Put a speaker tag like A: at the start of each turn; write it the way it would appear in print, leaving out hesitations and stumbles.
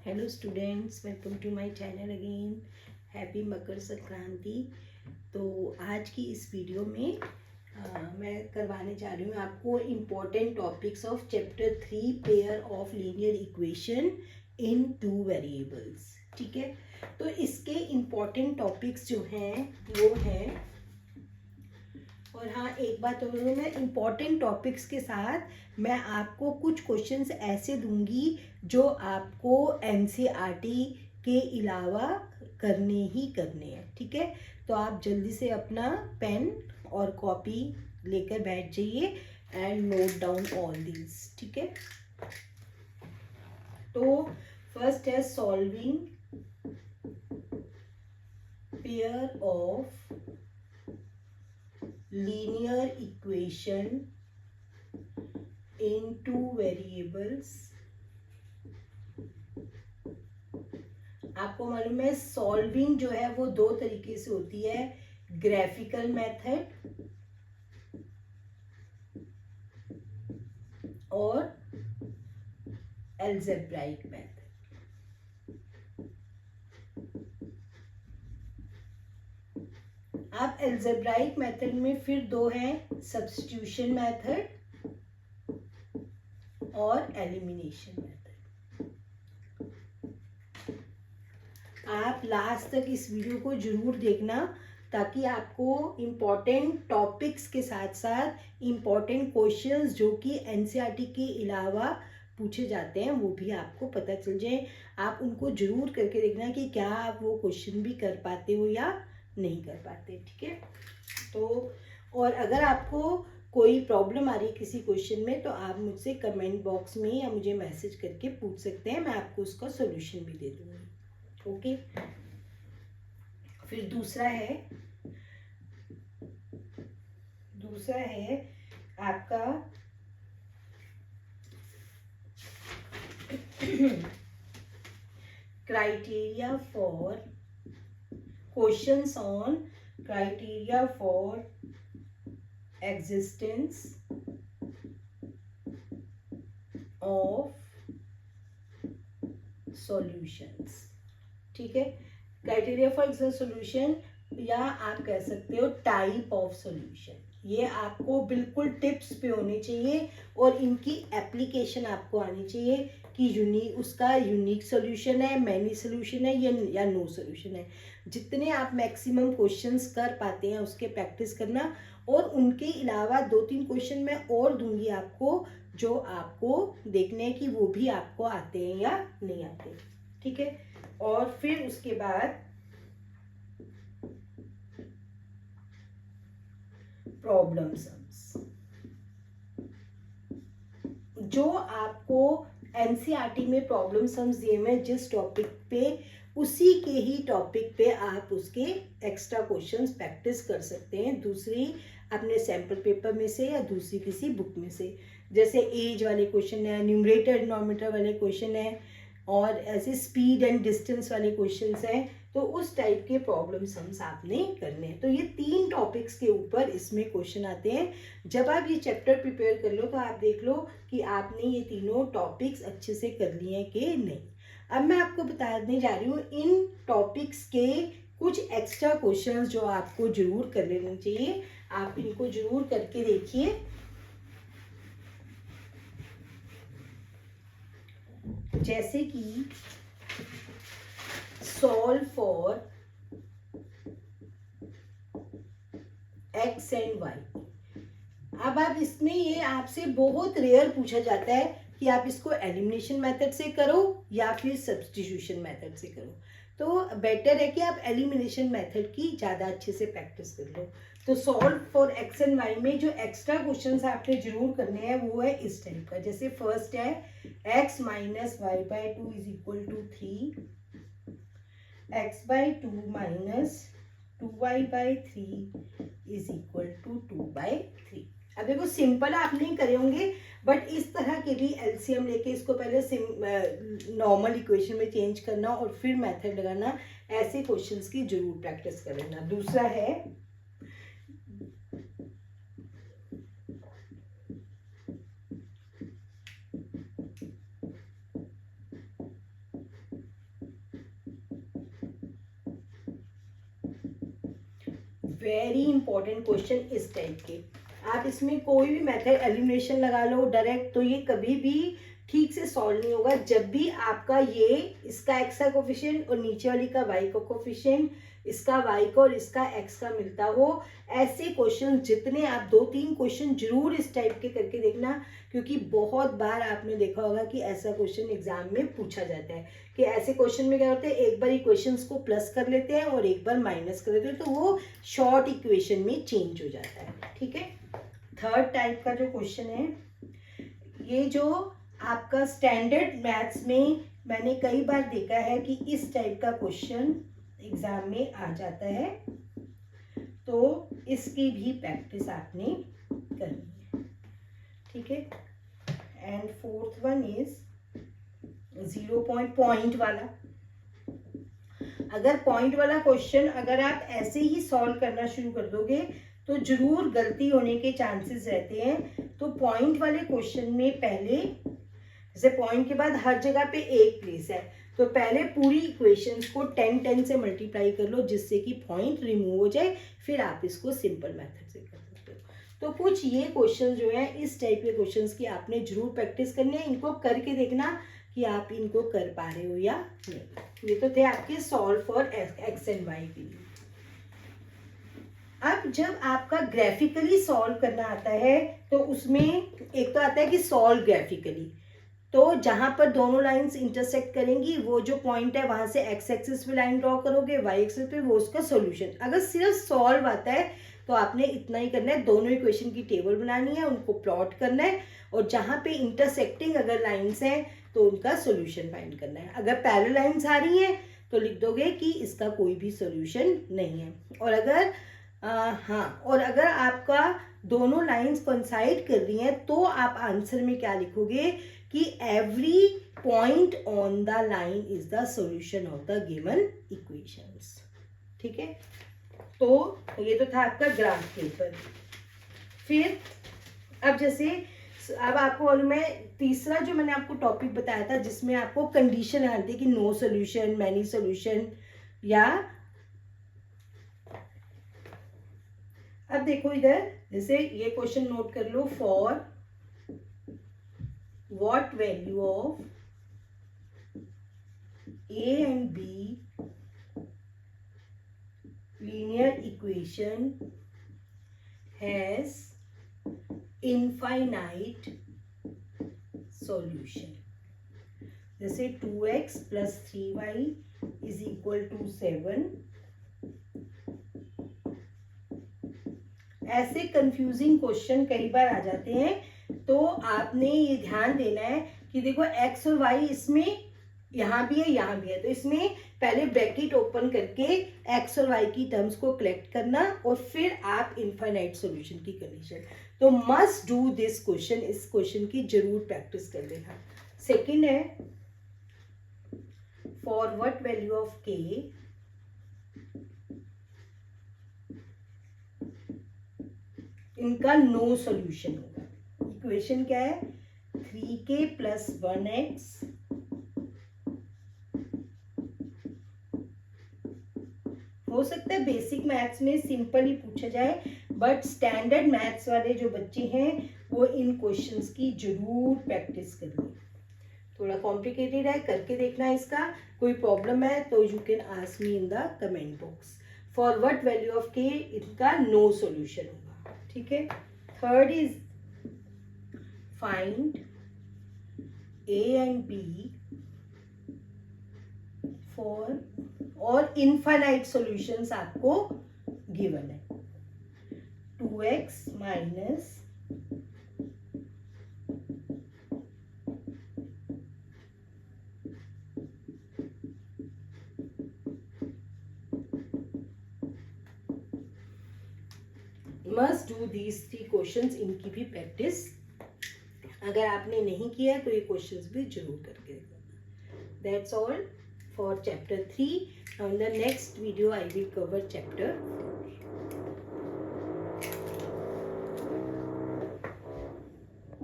A: Hello students, welcome to my channel again. Happy Makar Sankranti. तो आज की इस वीडियो में मैं करवाने जा रही हूँ आपको important topics of chapter 3 pair of linear equation in two variables. ठीक है, तो इसके इम्पोर्टेंट टॉपिक्स जो हैं वो हैं, और हाँ एक बात और मैं इम्पॉर्टेंट टॉपिक्स के साथ मैं आपको कुछ क्वेश्चंस ऐसे दूंगी जो आपको एनसीईआरटी के अलावा करने ही करने हैं। ठीक है, तो आप जल्दी से अपना पेन और कॉपी लेकर बैठ जाइए and note down all these. ठीक है, तो फर्स्ट है solving pair of linear equation in two variables। आपको मालूम है सॉल्विंग जो है वो दो तरीके से होती है, ग्राफिकल मेथड और एल्जेब्राइक मेथड। आप एल्जेब्राइक मेथड में फिर दो हैं, सब्स्टिट्यूशन मेथड और एलिमिनेशन मेथड। आप लास्ट तक इस वीडियो को जरूर देखना ताकि आपको इम्पॉर्टेंट टॉपिक्स के साथ साथ इम्पॉर्टेंट क्वेश्चंस जो कि एनसीईआरटी के अलावा पूछे जाते हैं वो भी आपको पता चल जाए। आप उनको जरूर करके देखना कि क्या आप वो क्वेश्चन भी कर पाते हो या नहीं कर पाते। ठीक है, तो और अगर आपको कोई प्रॉब्लम आ रही है किसी क्वेश्चन में तो आप मुझसे कमेंट बॉक्स में या मुझे मैसेज करके पूछ सकते हैं, मैं आपको उसका सोल्यूशन भी दे दूँगी। ओके, फिर दूसरा है आपका criteria for questions on criteria for existence of solutions. ठीक है, क्राइटेरिया फॉर सॉल्यूशन या आप कह सकते हो टाइप ऑफ सॉल्यूशन। ये आपको बिल्कुल टिप्स पे होने चाहिए और इनकी एप्लीकेशन आपको आनी चाहिए कि उसका यूनिक सॉल्यूशन है, मैनी सॉल्यूशन है या नो सॉल्यूशन है। जितने आप मैक्सिमम क्वेश्चंस कर पाते हैं उसके प्रैक्टिस करना, और उनके अलावा 2-3 क्वेश्चन मैं और दूंगी आपको जो आपको देखने हैं कि वो भी आपको आते हैं या नहीं आते। ठीक है, और फिर उसके बाद प्रॉब्लम सम्स जो आपको एनसीईआरटी में प्रॉब्लम सम्स दिए हुए जिस टॉपिक पे उसी के ही टॉपिक पे आप उसके एक्स्ट्रा क्वेश्चंस प्रैक्टिस कर सकते हैं दूसरी अपने सैम्पल पेपर में से या दूसरी किसी बुक में से। जैसे एज वाले क्वेश्चन है, न्यूमरेटर डिनोमिनेटर वाले क्वेश्चन है, और ऐसे स्पीड एंड डिस्टेंस वाले क्वेश्चंस हैं, तो उस टाइप के प्रॉब्लम सम्स आपने करने हैं। तो ये 3 टॉपिक्स के ऊपर इसमें क्वेश्चन आते हैं। जब आप ये चैप्टर प्रिपेयर कर लो तो आप देख लो कि आपने ये तीनों टॉपिक्स अच्छे से कर लिए हैं कि नहीं। अब मैं आपको बताने जा रही हूँ इन टॉपिक्स के कुछ एक्स्ट्रा क्वेश्चंस जो आपको जरूर कर लेने चाहिए। आप इनको जरूर करके देखिए। जैसे कि solve for x and y. अब आप इसमें ये आपसे बहुत रेयर पूछा जाता है कि आप इसको एलिमिनेशन मेथड से करो या फिर सब्स्टिट्यूशन मेथड से करो। तो बेटर है कि आप एलिमिनेशन मेथड की ज़्यादा अच्छे से प्रैक्टिस कर लो। तो solve for x and y में जो एक्स्ट्रा क्वेश्चंस आपने जरूर करने हैं वो है इस टाइप का। जैसे फर्स्ट है x minus y by 2 is equal to 3, x by 2 minus 2y by 3 is equal to 2/3। अब देखो सिंपल आप नहीं करे होंगे, बट इस तरह के भी एलसीएम लेके इसको पहले नॉर्मल इक्वेशन में चेंज करना और फिर मेथड लगाना, ऐसे क्वेश्चंस की जरूर प्रैक्टिस कर लेना। दूसरा है वेरी इंपॉर्टेंट क्वेश्चन इस टाइप के। आप इसमें कोई भी मेथड एलिमिनेशन लगा लो डायरेक्ट, तो ये कभी भी ठीक से सॉल्व नहीं होगा। जब भी आपका ये इसका एक्स का कोफिशिएंट और नीचे वाली का वाई का कोफिशिएंट, इसका वाई का और इसका एक्स का मिलता हो, ऐसे क्वेश्चन जितने आप 2-3 क्वेश्चन जरूर इस टाइप के करके देखना, क्योंकि बहुत बार आपने देखा होगा कि ऐसा क्वेश्चन एग्जाम में पूछा जाता है कि ऐसे क्वेश्चन में क्या होता है, एक बार इक्वेशंस को प्लस कर लेते हैं और एक बार माइनस कर लेते हैं, तो वो शॉर्ट इक्वेशन में चेंज हो जाता है। ठीक है, थर्ड टाइप का जो क्वेश्चन है, ये जो आपका स्टैंडर्ड मैथ्स में मैंने कई बार देखा है कि इस टाइप का क्वेश्चन एग्जाम में आ जाता है, तो इसकी भी प्रैक्टिस आपने करनी है। ठीक है, and fourth one is 0 point वाला। अगर पॉइंट वाला क्वेश्चन अगर आप ऐसे ही सॉल्व करना शुरू कर दोगे तो जरूर गलती होने के चांसेस रहते हैं। तो पॉइंट वाले क्वेश्चन में पहले, जैसे पॉइंट के बाद हर जगह पे एक प्लेस है, तो पहले पूरी इक्वेशंस को 10 से मल्टीप्लाई कर लो जिससे कि पॉइंट रिमूव हो जाए, फिर आप इसको सिंपल मेथड से कर सकते हो। तो कुछ ये क्वेश्चन जो है इस टाइप के क्वेश्चंस की आपने जरूर प्रैक्टिस करनी है। इनको करके देखना कि आप इनको कर पा रहे हो या नहीं। ये तो थे आपके solve for x and y के लिए। अब जब आपका ग्राफिकली सॉल्व करना आता है तो उसमें एक तो आता है कि सॉल्व ग्राफिकली, तो जहां पर दोनों लाइंस इंटरसेक्ट करेंगी वो जो पॉइंट है वहां से एक्स एक्सिस पे लाइन ड्रॉ करोगे, वाई एक्सिस पे, वो उसका सॉल्यूशन। अगर सिर्फ सॉल्व आता है तो आपने इतना ही करना है, दोनों इक्वेशन की टेबल बनानी है, उनको प्लॉट करना है, और जहां पे इंटरसेक्टिंग अगर लाइंस हैं तो उनका सॉल्यूशन फाइंड करना है। अगर पैरेलल लाइंस आ रही हैं तो लिख दोगे कि इसका कोई भी सॉल्यूशन नहीं है। और अगर और अगर आपका दोनों लाइंस कोइंसाइड कर रही हैं तो आप आंसर में क्या लिखोगे कि every point on the line is the solution of the given equations. ठीक है, तो ये तो था आपका ग्राफ पेपर। फिर अब जैसे अब आपको, और मैं तीसरा जो मैंने आपको टॉपिक बताया था जिसमें आपको कंडीशन आती है कि नो सॉल्यूशन, मैनी सॉल्यूशन, या अब देखो इधर जैसे ये क्वेश्चन नोट कर लो, for what value of A and B linear equation has infinite solution. जैसे 2x + 3y = 7। ऐसे कंफ्यूजिंग क्वेश्चन कई बार आ जाते हैं, तो आपने ये ध्यान देना है कि देखो x और y इसमें यहाँ भी है यहाँ भी है, तो इसमें पहले ब्रैकेट ओपन करके x और y की टर्म्स को कलेक्ट करना और फिर आप इनफाइनाइट सॉल्यूशन की कंडीशन। तो मस्ट डू दिस क्वेश्चन, इस क्वेश्चन की जरूर प्रैक्टिस कर लेना। सेकंड है for what value of k इनका नो सॉल्यूशन होगा। इक्वेशन क्या है, 3k + 1x हो सकता है बेसिक मैथ्स में सिंपल ही पूछा जाए, बट स्टैंडर्ड मैथ्स वाले जो बच्चे हैं वो इन क्वेश्चंस की जरूर प्रैक्टिस करें। थोड़ा कॉम्प्लिकेटेड है, करके देखना है। इसका कोई प्रॉब्लम है तो you can ask me in the comment box. For what value of k इनका नो सॉल्यूशन होगा। ठीक है, third is find a and b for, और इनफाइनाइट सॉल्यूशंस आपको गिवन है। 2x - must do these 3 questions. इनकी भी प्रैक्टिस अगर आपने नहीं किया तो ये क्वेश्चंस भी जरूर करके देखना। That's all for chapter 3. Now in the next video I will cover chapter 4.